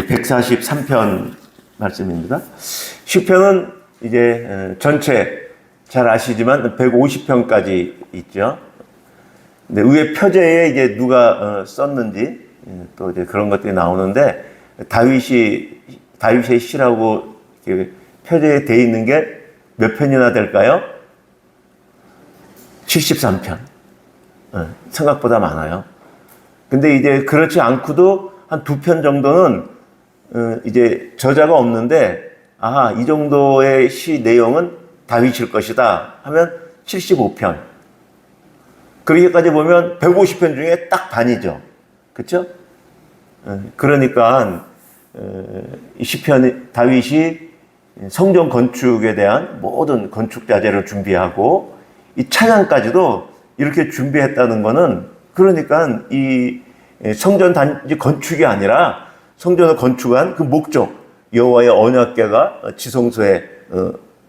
143편 말씀입니다. 시편은 이제 전체 잘 아시지만 150편까지 있죠. 근데 위에 표제에 이제 누가 썼는지 또 이제 그런 것들이 나오는데 다윗의 시라고 표제에 돼 있는 게 몇 편이나 될까요? 73편. 생각보다 많아요. 근데 이제 그렇지 않고도 한 2편 정도는 이제 저자가 없는데, 이 정도의 시 내용은 다윗일 것이다 하면 75편. 그렇게까지 보면 150편 중에 딱 반이죠. 그렇죠? 그러니까 이 시편 다윗이 성전 건축에 대한 모든 건축 자재를 준비하고 이 찬양까지도 이렇게 준비했다는 거는, 그러니까 이 성전 단지 건축이 아니라 성전을 건축한 그 목적, 여호와의 언약궤가 지성소에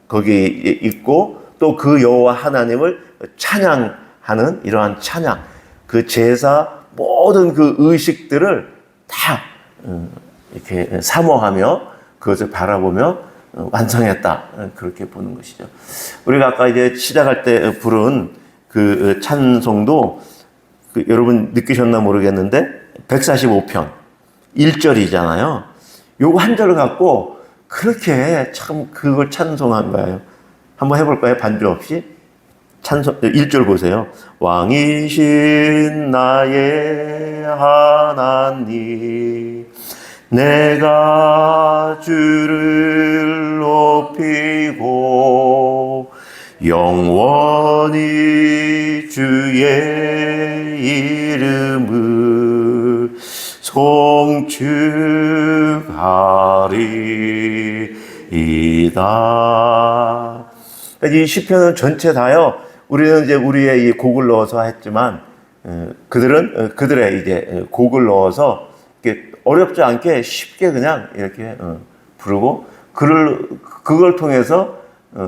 거기 있고 또 그 여호와 하나님을 찬양하는 이러한 찬양, 그 제사 모든 그 의식들을 다 이렇게 사모하며 그것을 바라보며 완성했다, 그렇게 보는 것이죠. 우리가 아까 이제 시작할 때 부른 그 찬송도 여러분 느끼셨나 모르겠는데 145편 1절이잖아요. 요거 한 절을 갖고 그렇게 참 그걸 찬송한 거예요. 한번 해볼까요? 반주 없이. 찬송 1절 보세요. 왕이신 나의 하나님, 내가 주를 높이고 영원히 주의 이름을 송축하리이다. 이 시편은 전체 다요. 우리는 이제 우리의 이 곡을 넣어서 했지만, 그들의 이제 곡을 넣어서 이렇게 어렵지 않게 쉽게 그냥 이렇게 부르고, 그걸 통해서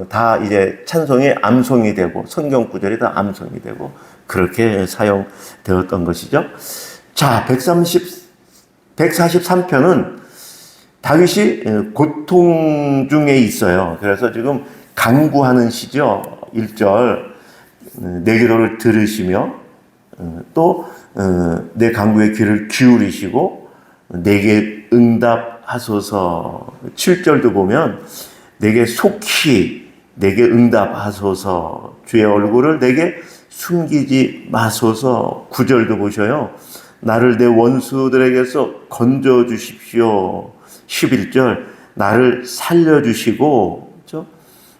다 이제 찬송이 암송이 되고 성경 구절이 다 암송이 되고 그렇게 사용되었던 것이죠. 자, 143편은 다윗이 고통 중에 있어요. 그래서 지금 간구하는 시죠. 1절, 내 기도를 들으시며 또 내 간구의 귀를 기울이시고 내게 응답하소서. 7절도 보면 내게 속히 내게 응답하소서, 주의 얼굴을 내게 숨기지 마소서. 9절도 보셔요. 나를 내 원수들에게서 건져주십시오. 11절, 나를 살려주시고, 그렇죠?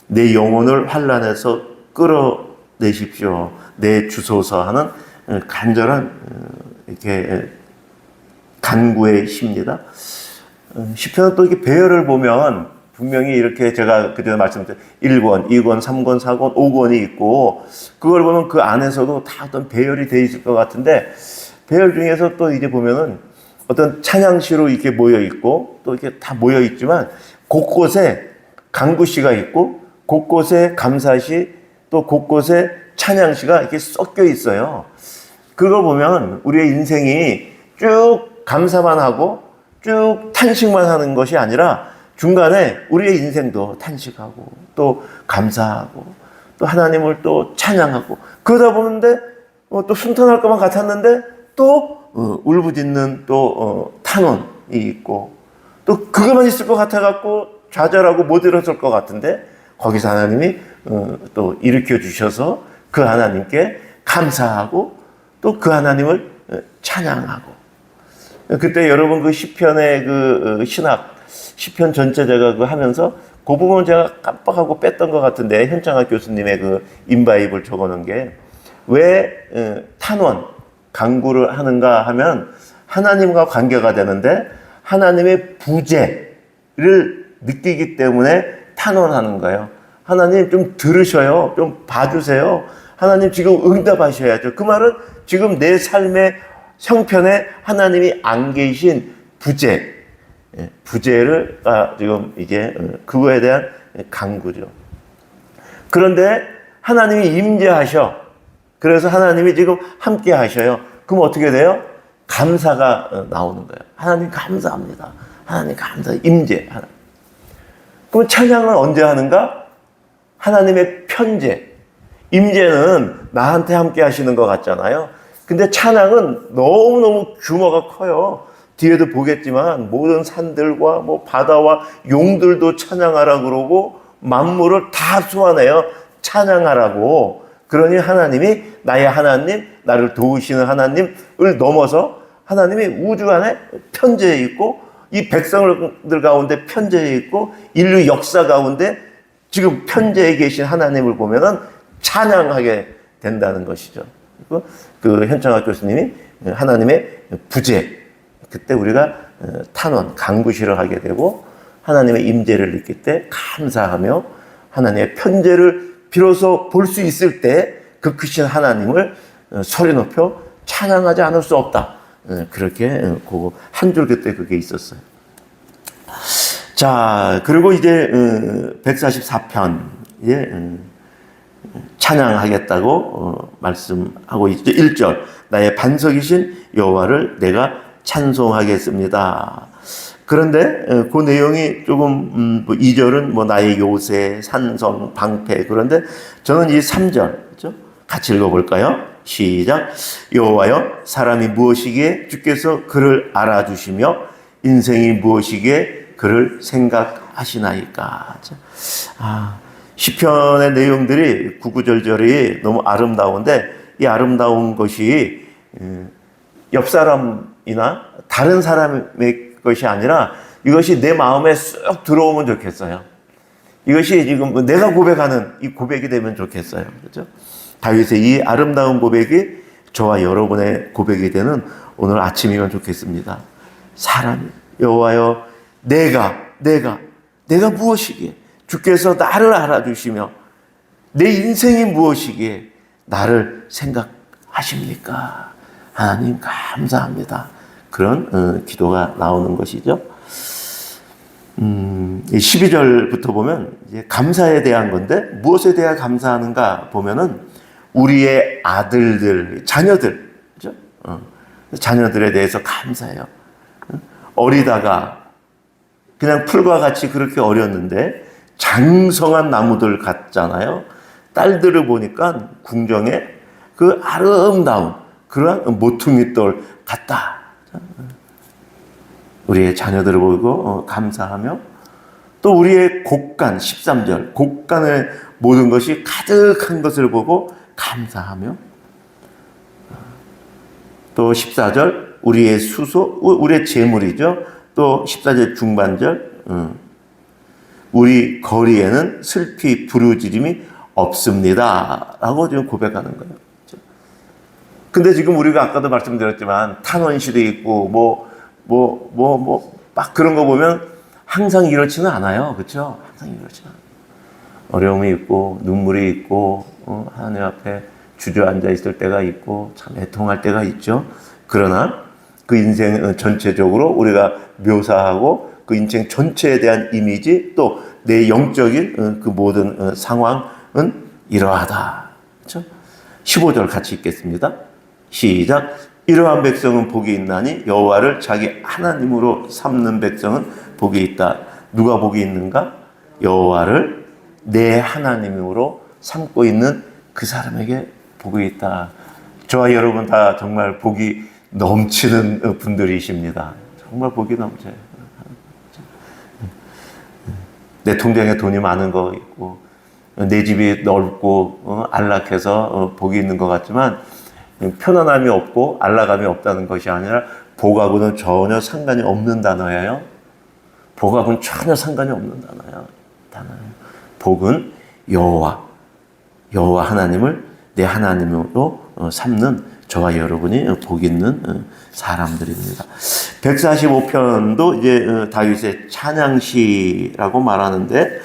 내 영혼을 환난에서 끌어내십시오. 내 주소서 하는 간절한 이렇게 간구의 시입니다. 시편은 또 이렇게 배열을 보면 분명히 이렇게 제가 그전에 말씀드린 1권, 2권, 3권, 4권, 5권이 있고, 그걸 보면 그 안에서도 다 어떤 배열이 되어 있을 것 같은데, 배열 중에서 또 이제 보면은 어떤 찬양시로 이렇게 모여 있고, 또 이렇게 다 모여 있지만, 곳곳에 간구시가 있고, 곳곳에 감사시, 또 곳곳에 찬양시가 이렇게 섞여 있어요. 그걸 보면 우리의 인생이 쭉 감사만 하고, 쭉 탄식만 하는 것이 아니라, 중간에 우리의 인생도 탄식하고 또 감사하고 또 하나님을 또 찬양하고, 그러다 보는데 또 순탄할 것만 같았는데 또 울부짖는 또 탄원이 있고, 또 그것만 있을 것 같아갖고 좌절하고 못 일어설 것 같은데 거기서 하나님이 또 일으켜 주셔서 그 하나님께 감사하고 또 그 하나님을 찬양하고. 그때 여러분 그 시편의 그 신학 시편 전체 제가 그 하면서 그 부분 제가 깜빡하고 뺐던 것 같은데, 현창학 교수님의 그 인바이블 적어놓은 게, 왜 탄원, 간구를 하는가 하면 하나님과 관계가 되는데 하나님의 부재를 느끼기 때문에 탄원하는 거예요. 하나님 좀 들으셔요. 좀 봐주세요. 하나님 지금 응답하셔야죠. 그 말은 지금 내 삶의 형편에 하나님이 안 계신 부재를 지금 이게 그거에 대한 간구죠. 그런데 하나님이 임재하셔. 그래서 하나님이 지금 함께 하셔요. 그럼 어떻게 돼요? 감사가 나오는 거예요. 하나님 감사합니다. 하나님 감사, 임재. 그럼 찬양을 언제 하는가? 하나님의 편재. 임재는 나한테 함께 하시는 것 같잖아요. 근데 찬양은 너무너무 규모가 커요. 뒤에도 보겠지만 모든 산들과 뭐 바다와 용들도 찬양하라 그러고 만물을 다 소환해요. 찬양하라고. 그러니 하나님이 나의 하나님, 나를 도우시는 하나님을 넘어서 하나님이 우주 안에 편재해 있고 이 백성들 가운데 편재해 있고 인류 역사 가운데 지금 편재해 계신 하나님을 보면은 찬양하게 된다는 것이죠. 그 현창학 교수님이 하나님의 부재, 그때 우리가 탄원, 강구시를 하게 되고 하나님의 임재를 느낄 때 감사하며 하나님의 편재를 비로소 볼 수 있을 때 그 크신 하나님을 소리 높여 찬양하지 않을 수 없다. 그렇게 그 한 줄 그때 그게 있었어요. 자, 그리고 이제 144편에 찬양하겠다고 말씀하고 있죠. 1절 나의 반석이신 여호와를 내가 찬송하겠습니다. 그런데 그 내용이 조금 2절은 뭐 나의 요새, 산성, 방패. 그런데 저는 이 3절 그렇죠? 같이 읽어볼까요? 시작. 여호와여 사람이 무엇이기에 주께서 그를 알아주시며 인생이 무엇이기에 그를 생각하시나이까. 시편의 내용들이 구구절절이 너무 아름다운데 이 아름다운 것이 옆 사람이나 다른 사람의 것이 아니라 이것이 내 마음에 쑥 들어오면 좋겠어요. 이것이 지금 내가 고백하는 이 고백이 되면 좋겠어요. 그렇죠? 다윗의 이 아름다운 고백이 저와 여러분의 고백이 되는 오늘 아침이면 좋겠습니다. 사람 여호와여 내가 무엇이기에 주께서 나를 알아주시며 내 인생이 무엇이기에 나를 생각하십니까? 하나님 감사합니다. 그런 기도가 나오는 것이죠. 12절부터 보면 이제 감사에 대한 건데 무엇에 대해 감사하는가 보면은 우리의 아들들, 자녀들, 그죠? 자녀들에 대해서 감사해요. 어리다가 그냥 풀과 같이 그렇게 어렸는데 장성한 나무들 같잖아요. 딸들을 보니까 궁정에 그 아름다운 그러한 모퉁이돌 같다. 우리의 자녀들을 보고 감사하며 또 우리의 곡간 13절 곡간의 모든 것이 가득한 것을 보고 감사하며 또 14절 우리의 수소 우리의 재물이죠. 또 14절 중반절 우리 거리에는 슬피 부르짖음이 없습니다 라고 지금 고백하는 거예요. 근데 지금 우리가 아까도 말씀드렸지만 탄원시도 있고 막 그런 거 보면 항상 이렇지는 않아요. 그렇죠? 항상 이렇지는 않아요. 어려움이 있고 눈물이 있고 하나님 앞에 주저앉아 있을 때가 있고 참 애통할 때가 있죠. 그러나 그 인생 전체적으로 우리가 묘사하고 그 인생 전체에 대한 이미지 또 내 영적인 그 모든 상황은 이러하다. 그렇죠? 15절 같이 읽겠습니다. 시작. 이러한 백성은 복이 있나니 여호와를 자기 하나님으로 삼는 백성은 복이 있다. 누가 복이 있는가? 여호와를 내 하나님으로 삼고 있는 그 사람에게 복이 있다. 저와 여러분 다 정말 복이 넘치는 분들이십니다. 정말 복이 넘쳐요. 내 통장에 돈이 많은 거 있고 내 집이 넓고 안락해서 복이 있는 것 같지만 편안함이 없고 안락함이 없다는 것이 아니라 복하고는 전혀 상관이 없는 단어예요. 복하고는 전혀 상관이 없는 단어예요. 복은 여호와 하나님을 내 하나님으로 삼는 저와 여러분이 복 있는 사람들입니다. 145편도 이제 다윗의 찬양시라고 말하는데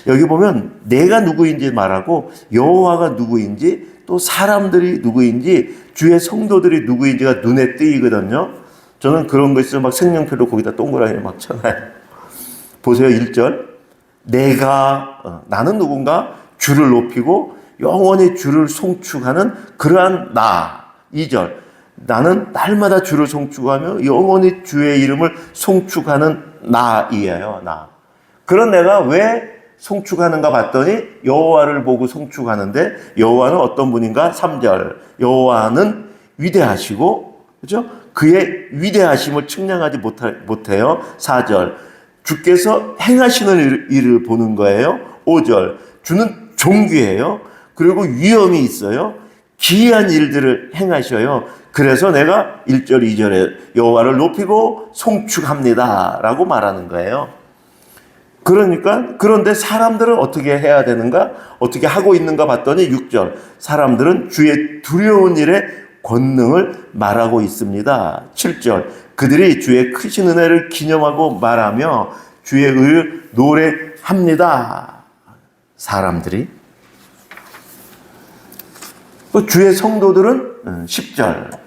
여기 보면 내가 누구인지 말하고 여호와가 누구인지 또 사람들이 누구인지 주의 성도들이 누구인지가 눈에 띄거든요. 저는 그런 거 있으면 막 색연필로 거기다 동그라미 막 쳐놔요. 보세요. 1절 나는 누군가 주를 높이고 영원히 주를 송축하는 그러한 나. 2절 나는 날마다 주를 송축하며 영원히 주의 이름을 송축하는 나이에요. 나. 그런 내가 왜 송축하는가 봤더니 여호와를 보고 송축하는데 여호와는 어떤 분인가? 3절. 여호와는 위대하시고, 그죠? 그의 위대하심을 측량하지 못해요. 4절. 주께서 행하시는 일을 보는 거예요. 5절. 주는 존귀해요. 그리고 위엄이 있어요. 기이한 일들을 행하셔요. 그래서 내가 1절, 2절에 여호와를 높이고 송축합니다 라고 말하는 거예요. 그러니까 그런데 사람들은 어떻게 해야 되는가? 어떻게 하고 있는가 봤더니 6절. 사람들은 주의 두려운 일에 권능을 말하고 있습니다. 7절. 그들이 주의 크신 은혜를 기념하고 말하며 주의 의를 노래합니다. 사람들이. 또 주의 성도들은 10절.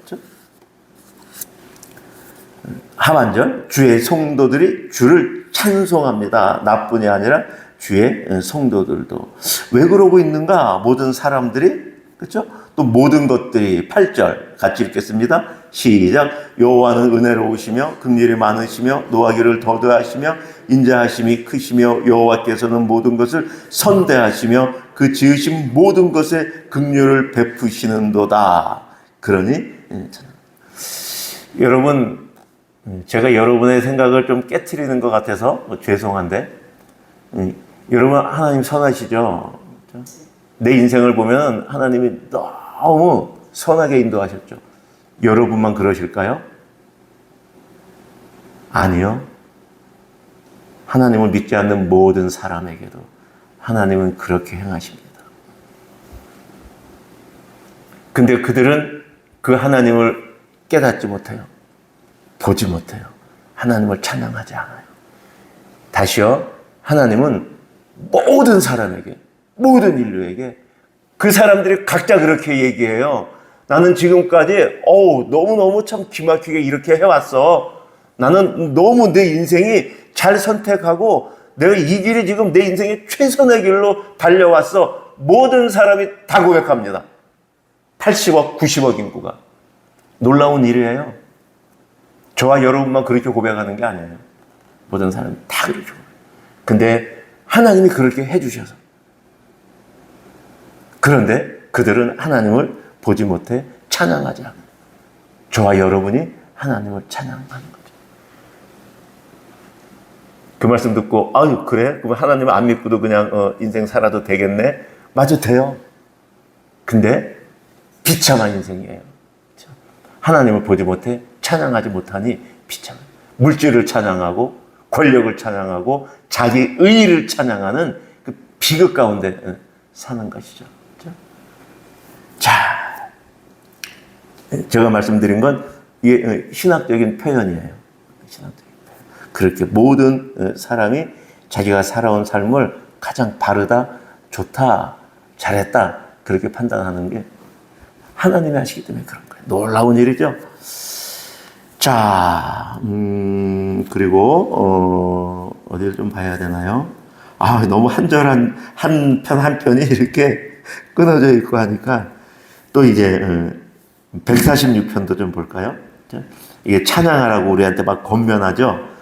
하반절. 주의 성도들이 주를 찬송합니다. 나뿐이 아니라 주의 성도들도. 왜 그러고 있는가? 모든 사람들이, 그렇죠? 또 모든 것들이. 8절 같이 읽겠습니다. 시작. 여호와는 은혜로우시며 긍휼이 많으시며 노하기를 더디하시며 인자하심이 크시며 여호와께서는 모든 것을 선대하시며 그 지으신 모든 것에 긍휼을 베푸시는도다. 그러니 여러분, 제가 여러분의 생각을 좀 깨트리는 것 같아서 죄송한데, 여러분 하나님 선하시죠? 내 인생을 보면 하나님이 너무 선하게 인도하셨죠. 여러분만 그러실까요? 아니요. 하나님을 믿지 않는 모든 사람에게도 하나님은 그렇게 행하십니다. 근데 그들은 그 하나님을 깨닫지 못해요. 보지 못해요. 하나님을 찬양하지 않아요. 다시요. 하나님은 모든 사람에게, 모든 인류에게, 그 사람들이 각자 그렇게 얘기해요. 나는 지금까지 너무너무 참 기막히게 이렇게 해왔어. 나는 너무 내 인생이 잘 선택하고 내가 이 길이 지금 내 인생의 최선의 길로 달려왔어. 모든 사람이 다 고백합니다. 80억, 90억 인구가. 놀라운 일이에요. 저와 여러분만 그렇게 고백하는 게 아니에요. 모든 사람이 다 그렇게 고백해요. 근데 하나님이 그렇게 해주셔서. 그런데 그들은 하나님을 보지 못해 찬양하지 않아요. 저와 여러분이 하나님을 찬양하는 거죠. 그 말씀 듣고 그래? 그럼 하나님을 안 믿고도 그냥 인생 살아도 되겠네? 맞아, 돼요. 근데 비참한 인생이에요. 그렇죠? 하나님을 보지 못해 찬양하지 못하니 비참해요. 물질을 찬양하고 권력을 찬양하고 자기 의의를 찬양하는 그 비극 가운데 사는 것이죠. 그렇죠? 자, 제가 말씀드린 건 이게 신학적인 표현이에요. 신학적인 표현. 그렇게 모든 사람이 자기가 살아온 삶을 가장 바르다, 좋다, 잘했다 그렇게 판단하는 게 하나님이 하시기 때문에 그런 거예요. 놀라운 일이죠. 자, 그리고 어디를 좀 봐야 되나요? 너무 한 편 한 편이 이렇게 끊어져 있고 하니까 또 이제 146편도 좀 볼까요? 이게 찬양하라고 우리한테 막 권면하죠.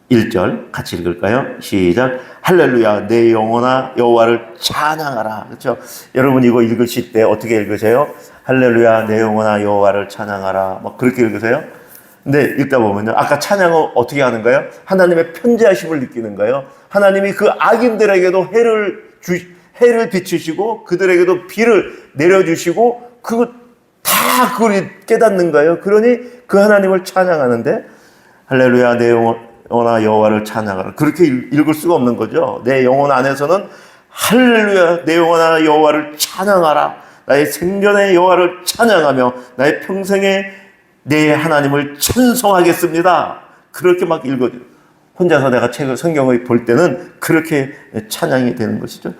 1절 같이 읽을까요? 시작. 할렐루야, 내 영혼아 여호와를 찬양하라. 그렇죠? 여러분 이거 읽으실 때 어떻게 읽으세요? 할렐루야, 내 영혼아 여호와를 찬양하라. 막 그렇게 읽으세요? 근데 읽다 보면요, 아까 찬양을 어떻게 하는 거예요? 하나님의 편지하심을 느끼는 거예요. 하나님이 그 악인들에게도 해를 비추시고 그들에게도 비를 내려주시고 그걸 깨닫는 거예요. 그러니 그 하나님을 찬양하는데 할렐루야, 내 영혼아 여호와를 찬양하라. 그렇게 읽을 수가 없는 거죠. 내 영혼 안에서는 할렐루야, 내 영혼아 여호와를 찬양하라. 나의 생전의 여호와를 찬양하며 나의 평생에 내 하나님을 찬송하겠습니다. 그렇게 막 읽어줘요. 혼자서 내가 성경을 볼 때는 그렇게 찬양이 되는 것이죠.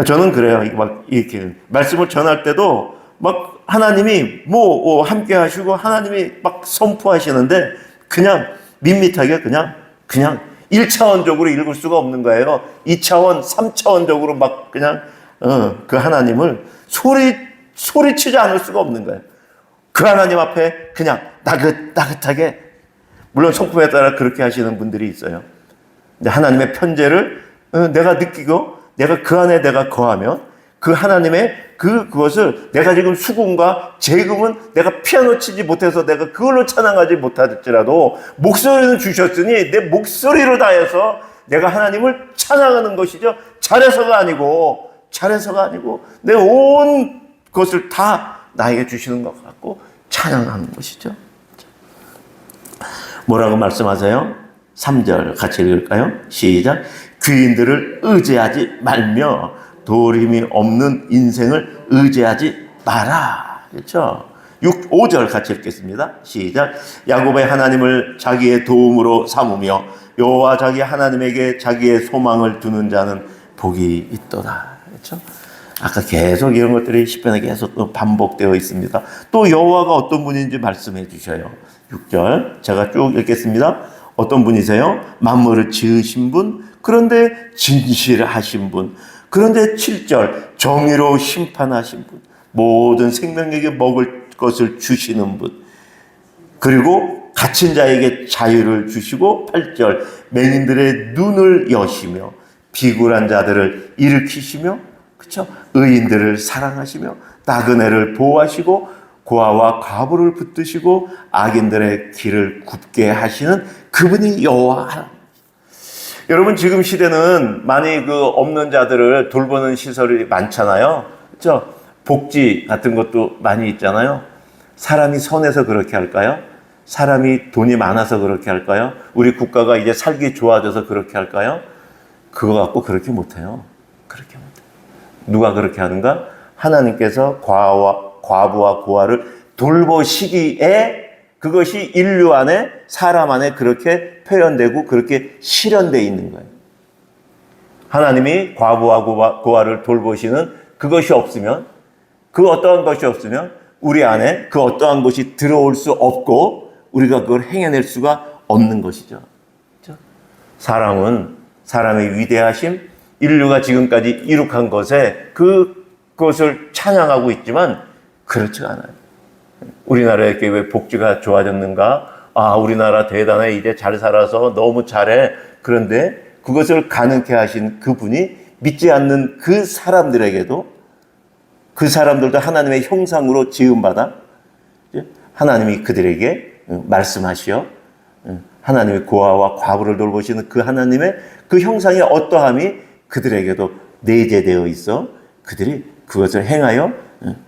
저는 그래요. 막 이렇게 말씀을 전할 때도 막 하나님이 함께 하시고 하나님이 막 선포하시는데 그냥 밋밋하게 그냥 1차원적으로 읽을 수가 없는 거예요. 2차원, 3차원적으로 막 그냥 그 하나님을 소리치지 않을 수가 없는 거예요. 그 하나님 앞에 그냥 나긋나긋하게, 물론 성품에 따라 그렇게 하시는 분들이 있어요. 근데 하나님의 편재를 내가 느끼고 내가 그 안에 내가 거하면 그 하나님의 그것을 내가 지금 수금과 재금은 내가 피아노 치지 못해서 내가 그걸로 찬양하지 못할지라도 목소리는 주셨으니 내 목소리로 다해서 내가 하나님을 찬양하는 것이죠. 잘해서가 아니고 내 온 것을 다 나에게 주시는 것 같고 찬양하는 것이죠. 뭐라고 말씀하세요? 3절 같이 읽을까요? 시작. 귀인들을 의지하지 말며 도림이 없는 인생을 의지하지 마라. 그렇죠? 5절 같이 읽겠습니다. 시작. 야곱의 하나님을 자기의 도움으로 삼으며 여호와 자기 하나님에게 자기의 소망을 두는 자는 복이 있도다. 그렇죠? 아까 계속 이런 것들이 시편에 계속 또 반복되어 있습니다. 또 여호와가 어떤 분인지 말씀해 주셔요. 6절 제가 쭉 읽겠습니다. 어떤 분이세요? 만물을 지으신 분, 그런데 진실하신 분, 그런데 7절 정의로 심판하신 분, 모든 생명에게 먹을 것을 주시는 분, 그리고 갇힌 자에게 자유를 주시고 8절 맹인들의 눈을 여시며 비굴한 자들을 일으키시며, 그렇죠? 의인들을 사랑하시며 나그네를 보호하시고 고아와 과부를 붙드시고 악인들의 길을 굽게 하시는 그분이 여호와 하나님. 여러분, 지금 시대는 많이 없는 자들을 돌보는 시설이 많잖아요. 그렇죠? 복지 같은 것도 많이 있잖아요. 사람이 선해서 그렇게 할까요? 사람이 돈이 많아서 그렇게 할까요? 우리 국가가 이제 살기 좋아져서 그렇게 할까요? 그거 갖고 그렇게 못해요. 그렇게 못해요. 누가 그렇게 하는가? 하나님께서 과부와 고아를 돌보시기에 그것이 인류 안에, 사람 안에 그렇게 표현되고 그렇게 실현되어 있는 거예요. 하나님이 과부와 고아를 돌보시는 그것이 없으면, 그 어떠한 것이 없으면 우리 안에 그 어떠한 것이 들어올 수 없고 우리가 그걸 행해낼 수가 없는 것이죠. 그렇죠? 사랑은 사람의 위대하심, 인류가 지금까지 이룩한 것에 그것을 찬양하고 있지만 그렇지 않아요. 우리나라에 왜 복지가 좋아졌는가? 아, 우리나라 대단해. 이제 잘 살아서 너무 잘해. 그런데 그것을 가능케 하신 그분이 믿지 않는 그 사람들에게도, 그 사람들도 하나님의 형상으로 지음받아 하나님이 그들에게 말씀하시어 하나님의 고아와 과부를 돌보시는 그 하나님의 그 형상의 어떠함이 그들에게도 내재되어 있어 그들이 그것을 행하여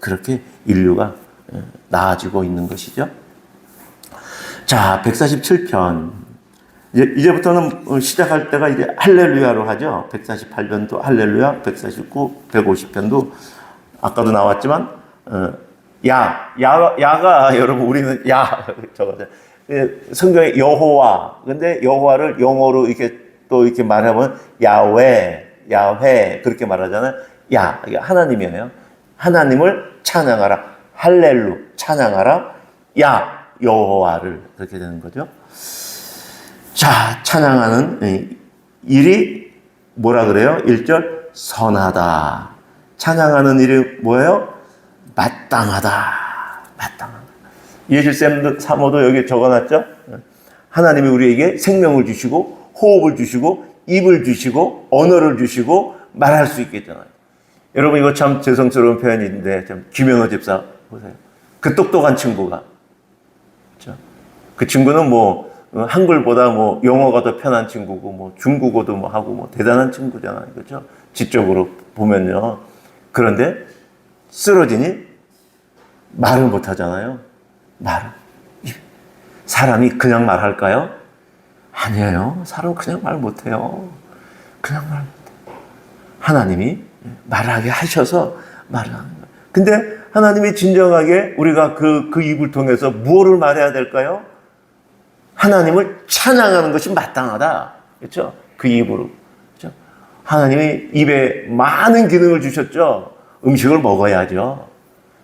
그렇게 인류가 나아지고 있는 것이죠. 자, 147편. 이제부터는 시작할 때가 이제 할렐루야로 하죠. 148편도 할렐루야, 149, 150편도 아까도 나왔지만, 야가 여러분, 우리는 성경에 여호와. 근데 여호와를 영어로 이렇게 말하면 야훼 그렇게 말하잖아요. 이게 하나님이에요. 하나님을 찬양하라. 할렐루, 찬양하라. 여호와를, 그렇게 되는 거죠. 자, 찬양하는 일이 뭐라 그래요? 1절 선하다. 찬양하는 일이 뭐예요? 마땅하다. 예실샘 사모도 여기 적어놨죠? 하나님이 우리에게 생명을 주시고 호흡을 주시고 입을 주시고 언어를 주시고 말할 수 있겠잖아요. 여러분, 이거 참 죄송스러운 표현인데 참 김현호 집사 보세요. 그 똑똑한 친구가, 그렇죠? 그 친구는 한글보다 영어가 더 편한 친구고 중국어도 하고 대단한 친구잖아요. 그렇죠? 지적으로 보면요. 그런데 쓰러지니 말을 못 하잖아요. 사람이 그냥 말할까요? 아니에요. 사람은 그냥 말 못 해요. 그냥 말 못 해요. 하나님이 말하게 하셔서 말을 하는 거예요. 근데 하나님이 진정하게 우리가 그 입을 통해서 무엇을 말해야 될까요? 하나님을 찬양하는 것이 마땅하다. 그렇죠? 그 입으로. 그렇죠? 하나님이 입에 많은 기능을 주셨죠. 음식을 먹어야죠.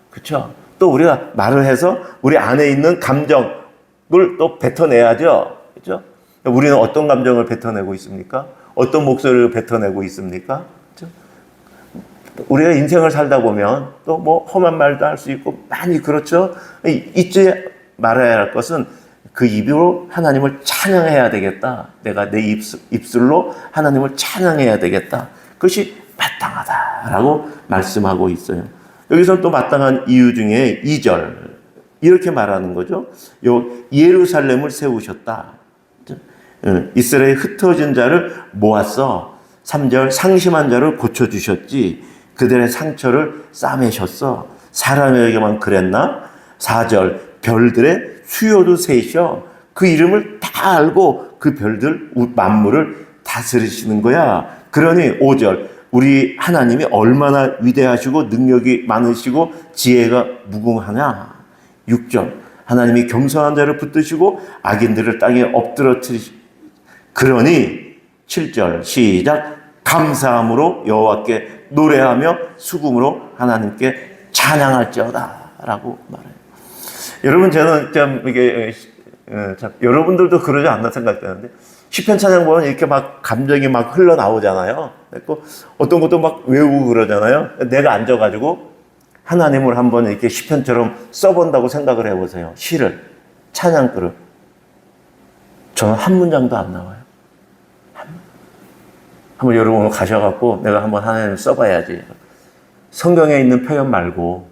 그렇죠? 또 우리가 말을 해서 우리 안에 있는 감정을 또 뱉어내야죠. 그렇죠? 우리는 어떤 감정을 뱉어내고 있습니까? 어떤 목소리를 뱉어내고 있습니까? 그렇죠? 우리가 인생을 살다 보면 또 뭐 험한 말도 할 수 있고 많이 그렇죠. 잊지 말아야 할 것은 그 입으로 하나님을 찬양해야 되겠다. 내가 내 입술로 하나님을 찬양해야 되겠다. 그것이 마땅하다라고 말씀하고 있어요. 여기서 또 마땅한 이유 중에 2절 이렇게 말하는 거죠. 예루살렘을 세우셨다. 이스라엘 흩어진 자를 모았어. 3절 상심한 자를 고쳐주셨지. 그들의 상처를 싸매셨어. 사람에게만 그랬나? 4절 별들의 수요도 세셔. 그 이름을 다 알고 그 별들 만물을 다스리시는 거야. 그러니 5절 우리 하나님이 얼마나 위대하시고 능력이 많으시고 지혜가 무궁하냐. 6절 하나님이 겸손한 자를 붙드시고 악인들을 땅에 엎드러뜨리시. 그러니 7절 시작 감사함으로 여호와께 노래하며 수금으로 하나님께 찬양할지어다 라고 말해요. 여러분 저는 참 이게 참 여러분들도 그러지 않나 생각되는데 시편 찬양 보면 이렇게 막 감정이 막 흘러나오잖아요. 어떤 것도 막 외우고 그러잖아요. 내가 앉아가지고 하나님을 한번 이렇게 시편처럼 써본다고 생각을 해보세요. 시를 찬양글을 저는 한 문장도 안 나와요. 한번 여러분 오늘 가셔갖고 내가 한번 하나님 써봐야지. 성경에 있는 표현 말고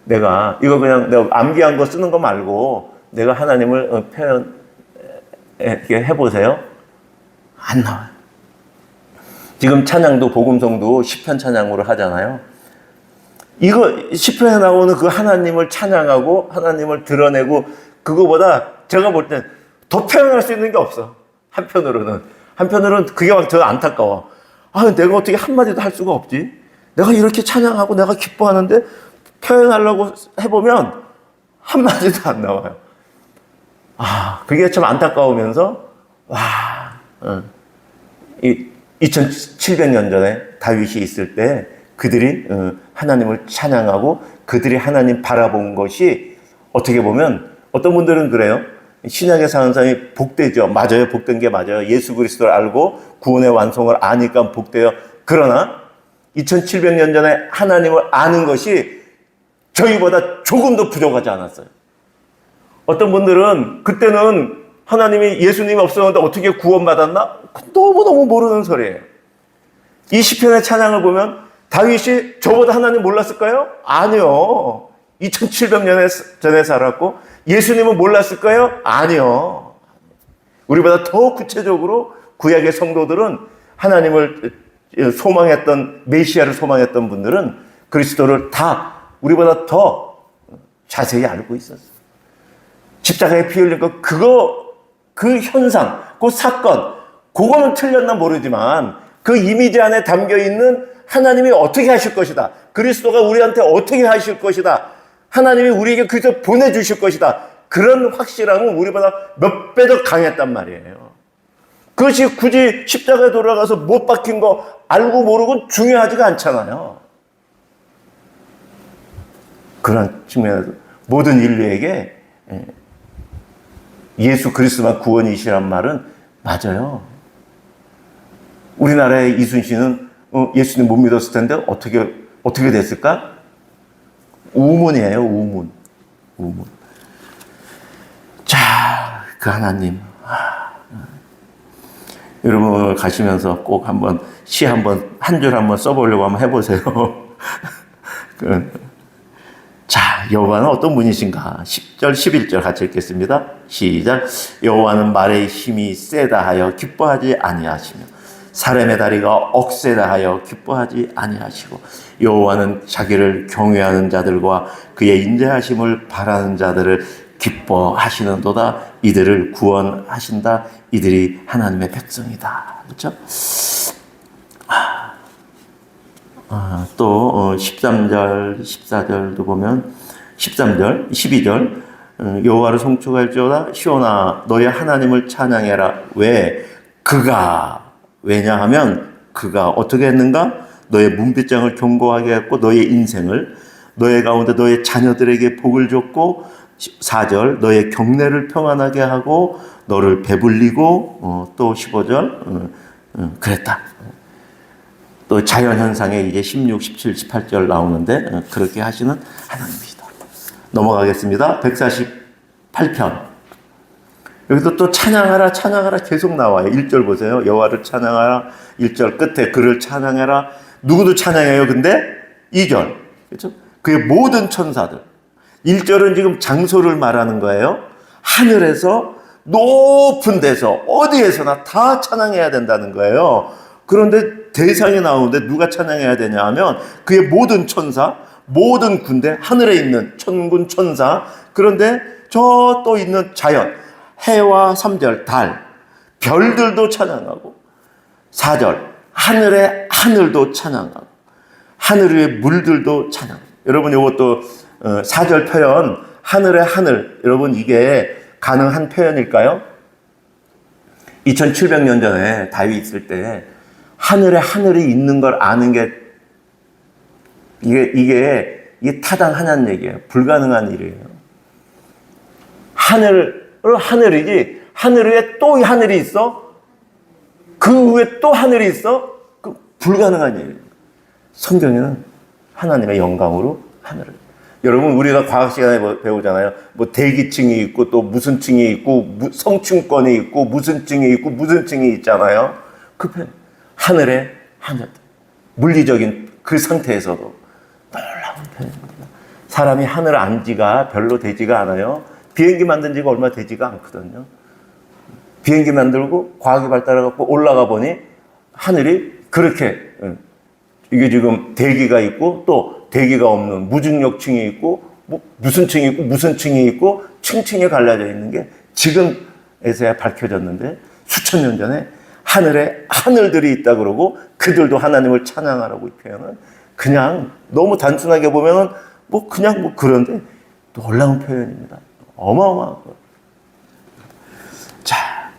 내가 이거 그냥 내가 암기한 거 쓰는 거 말고 내가 하나님을 표현 이렇게 해보세요. 안 나와요. 지금 찬양도 복음성도 시편 찬양으로 하잖아요. 이거 시편에 나오는 그 하나님을 찬양하고 하나님을 드러내고 그거보다 제가 볼 땐 더 표현할 수 있는 게 없어. 한편으로는 그게 막 더 안타까워. 내가 어떻게 한마디도 할 수가 없지? 내가 이렇게 찬양하고 내가 기뻐하는데 표현하려고 해보면 한마디도 안 나와요. 그게 참 안타까우면서, 2700년 전에 다윗이 있을 때 그들이 하나님을 찬양하고 그들이 하나님 바라본 것이 어떻게 보면 어떤 분들은 그래요. 신약에 사는 사람이 복되죠. 맞아요. 복된 게 맞아요. 예수 그리스도를 알고 구원의 완성을 아니까 복돼요. 그러나 2700년 전에 하나님을 아는 것이 저희보다 조금 더 부족하지 않았어요. 어떤 분들은 그때는 하나님이 예수님이 없었는데 어떻게 구원받았나? 너무너무 모르는 소리예요. 이 시편의 찬양을 보면 다윗이 저보다 하나님 몰랐을까요? 아니요. 2700년 전에 살았고 예수님은 몰랐을까요? 아니요. 우리보다 더 구체적으로 구약의 성도들은 하나님을 소망했던 메시아를 소망했던 분들은 그리스도를 다 우리보다 더 자세히 알고 있었어요. 십자가에 피 흘린 거 그 현상, 그 사건 그거는 틀렸나 모르지만 그 이미지 안에 담겨 있는 하나님이 어떻게 하실 것이다. 그리스도가 우리한테 어떻게 하실 것이다. 하나님이 우리에게 그리스도 보내주실 것이다. 그런 확실함은 우리보다 몇 배 더 강했단 말이에요. 그것이 굳이 십자가에 돌아가서 못 박힌 거 알고 모르고 중요하지가 않잖아요. 그런 측면에서 모든 인류에게 예수 그리스도만 구원이시란 말은 맞아요. 우리나라의 이순신은 예수님 못 믿었을 텐데 어떻게 됐을까? 우문이에요. 우문. 자, 그 하나님. 여러분 오늘 가시면서 꼭 한번 시 한 줄 한번 써보려고 한번 해보세요. 자, 여호와는 어떤 분이신가? 10절, 11절 같이 읽겠습니다. 시작. 여호와는 말의 힘이 세다 하여 기뻐하지 아니하시며 사람의 다리가 억세다 하여 기뻐하지 아니하시고 여호와는 자기를 경외하는 자들과 그의 인자하심을 바라는 자들을 기뻐하시는도다. 이들을 구원하신다. 이들이 하나님의 백성이다. 그렇죠? 또 13절, 14절도 보면 13절, 12절 여호와를 송축할지어다. 시온아 너의 하나님을 찬양해라. 왜? 왜냐하면 그가 어떻게 했는가? 너의 문빗장을 견고하게 했고 너의 인생을 너의 가운데 너의 자녀들에게 복을 줬고 4절 너의 경내를 평안하게 하고 너를 배불리고 또 15절 그랬다. 또 자연현상에 이제 16, 17, 18절 나오는데 그렇게 하시는 하나님이시다. 넘어가겠습니다. 148편. 여기도 또 찬양하라 찬양하라 계속 나와요. 1절 보세요. 여호와를 찬양하라. 1절 끝에 그를 찬양해라. 누구도 찬양해요. 근데 2절. 그렇죠? 그의 모든 천사들. 1절은 지금 장소를 말하는 거예요. 하늘에서 높은 데서 어디에서나 다 찬양해야 된다는 거예요. 그런데 대상이 나오는데 누가 찬양해야 되냐 하면 그의 모든 천사, 모든 군대, 하늘에 있는 천군 천사, 그런데 저 또 있는 자연, 해와 3절 달, 별들도 찬양하고 4절 하늘의 하늘도 찬양하고 하늘 위의 물들도 찬양하고. 여러분 이것도 4절 표현 하늘의 하늘, 여러분 이게 가능한 표현일까요? 2700년 전에 다윗 있을 때 하늘에 하늘이 있는 걸 아는 게 이게 타당하냐는 얘기예요. 불가능한 일이에요. 하늘이지 하늘 위에 또 하늘이 있어? 그 위에 또 하늘이 있어? 그 불가능한 일이에요. 성경에는 하나님의 영광으로 하늘을. 여러분 우리가 과학 시간에 배우잖아요. 뭐 대기층이 있고 또 무슨 층이 있고 성층권이 있고 무슨 층이 있고 무슨 층이 있잖아요. 그 하늘에 하늘. 물리적인 그 상태에서도 놀라운 편입니다. 사람이 하늘 안 지가 별로 되지가 않아요. 비행기 만든 지가 얼마 되지가 않거든요. 비행기 만들고 과학이 발달해갖고 올라가 보니 하늘이 그렇게 이게 지금 대기가 있고 또 대기가 없는 무중력층이 있고 무슨 층이 있고 무슨 층이 있고 층층이 갈라져 있는 게 지금에서야 밝혀졌는데 수천 년 전에 하늘에 하늘들이 있다 그러고 그들도 하나님을 찬양하라고 이 표현은 그냥 너무 단순하게 보면은 그냥 그런데 놀라운 표현입니다. 어마어마한 거. 자,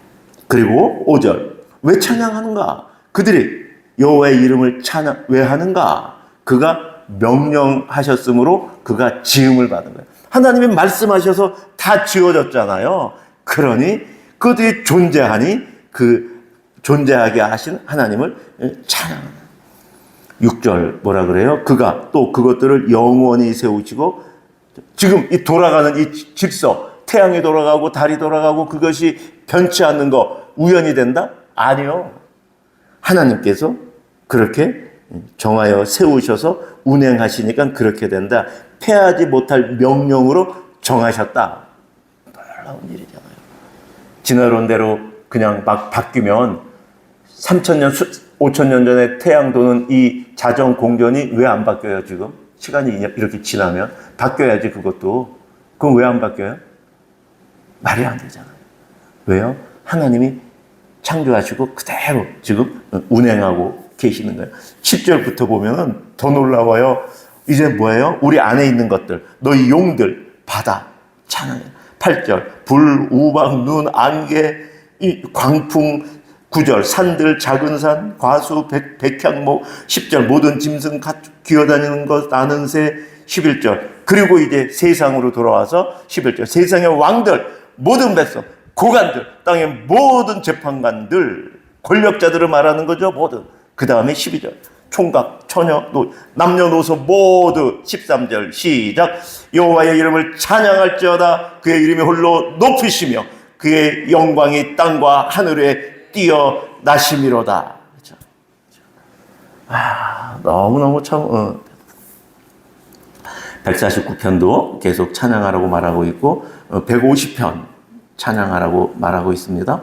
그리고 5절. 왜 찬양하는가? 그들이 여호와의 이름을 찬양 왜 하는가? 그가 명령하셨으므로 그가 지음을 받은 거예요. 하나님이 말씀하셔서 다 지어졌잖아요. 그러니 그들이 존재하니 그 존재하게 하신 하나님을 찬양하는. 6절 뭐라 그래요? 그가 또 그것들을 영원히 세우시고 지금 이 돌아가는 이 질서, 태양이 돌아가고 달이 돌아가고 그것이 변치 않는 거 우연이 된다? 아니요. 하나님께서 그렇게 정하여 세우셔서 운행하시니까 그렇게 된다. 패하지 못할 명령으로 정하셨다. 놀라운 일이잖아요. 지나온 대로 그냥 막 바뀌면 3000년, 5000년 전에 태양 도는 이 자전 공전이 왜 안 바뀌어요, 지금? 시간이 이렇게 지나면. 바뀌어야지, 그것도. 그럼 왜 안 바뀌어요? 말이 안 되잖아요. 왜요? 하나님이 창조하시고 그대로 지금 운행하고 계시는 거예요. 10절부터 보면 더 놀라워요. 이제 뭐예요? 우리 안에 있는 것들, 너희 용들, 바다, 찬양해. 8절, 불, 우박, 눈, 안개, 광풍, 9절, 산들, 작은 산, 과수, 백향목, 10절, 모든 짐승, 기어다니는 것, 나는 새, 11절, 그리고 이제 세상으로 돌아와서 11절, 세상의 왕들, 모든 백성, 고관들, 땅의 모든 재판관들, 권력자들을 말하는 거죠, 모든. 그 다음에 12절, 총각, 처녀, 남녀노소 모두 13절 시작. 여호와의 이름을 찬양할지어다. 그의 이름이 홀로 높으시며 그의 영광이 땅과 하늘에 뛰어나심이로다. 그렇죠? 너무너무 참 149편도 계속 찬양하라고 말하고 있고 150편 찬양하라고 말하고 있습니다.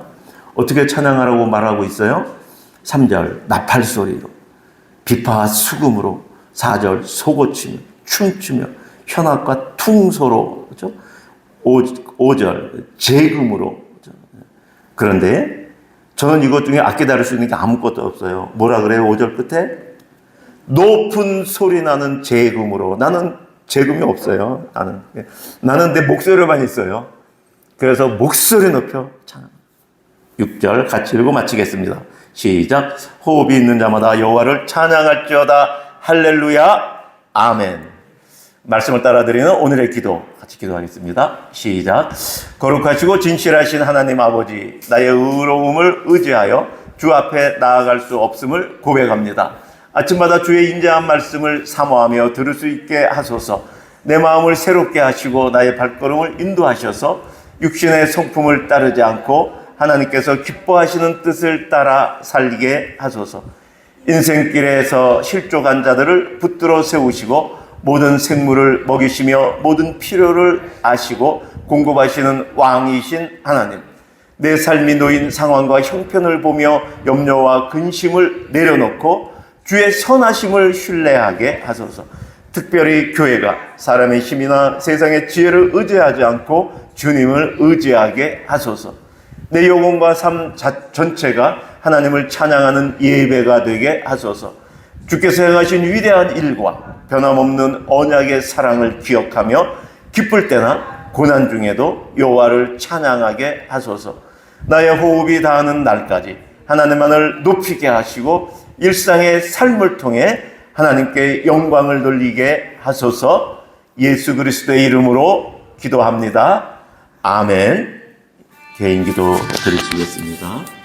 어떻게 찬양하라고 말하고 있어요? 3절 나팔소리로 비파와 수금으로 4절 소고치며 춤추며 현악과 퉁소로 그렇죠? 5절 재금으로 그렇죠? 그런데 저는 이것 중에 아껴 다룰 수 있는 게 아무것도 없어요. 뭐라 그래요? 5절 끝에 높은 소리 나는 재금으로. 나는 재금이 없어요. 나는 내 목소리만 있어요. 그래서 목소리 높여 찬양. 6절 같이 읽고 마치겠습니다. 시작. 호흡이 있는 자마다 여호와를 찬양할지어다. 할렐루야. 아멘. 말씀을 따라드리는 오늘의 기도 같이 기도하겠습니다. 시작. 거룩하시고 진실하신 하나님 아버지, 나의 의로움을 의지하여 주 앞에 나아갈 수 없음을 고백합니다. 아침마다 주의 인자한 말씀을 사모하며 들을 수 있게 하소서. 내 마음을 새롭게 하시고 나의 발걸음을 인도하셔서 육신의 성품을 따르지 않고 하나님께서 기뻐하시는 뜻을 따라 살게 하소서. 인생길에서 실족한 자들을 붙들어 세우시고 모든 생물을 먹이시며 모든 필요를 아시고 공급하시는 왕이신 하나님, 내 삶이 놓인 상황과 형편을 보며 염려와 근심을 내려놓고 주의 선하심을 신뢰하게 하소서. 특별히 교회가 사람의 힘이나 세상의 지혜를 의지하지 않고 주님을 의지하게 하소서. 내 영혼과 삶 전체가 하나님을 찬양하는 예배가 되게 하소서. 주께서 행하신 위대한 일과 변함없는 언약의 사랑을 기억하며 기쁠 때나 고난 중에도 여호와를 찬양하게 하소서. 나의 호흡이 닿는 날까지 하나님만을 높이게 하시고 일상의 삶을 통해 하나님께 영광을 돌리게 하소서. 예수 그리스도의 이름으로 기도합니다. 아멘. 개인 기도 드리시겠습니다.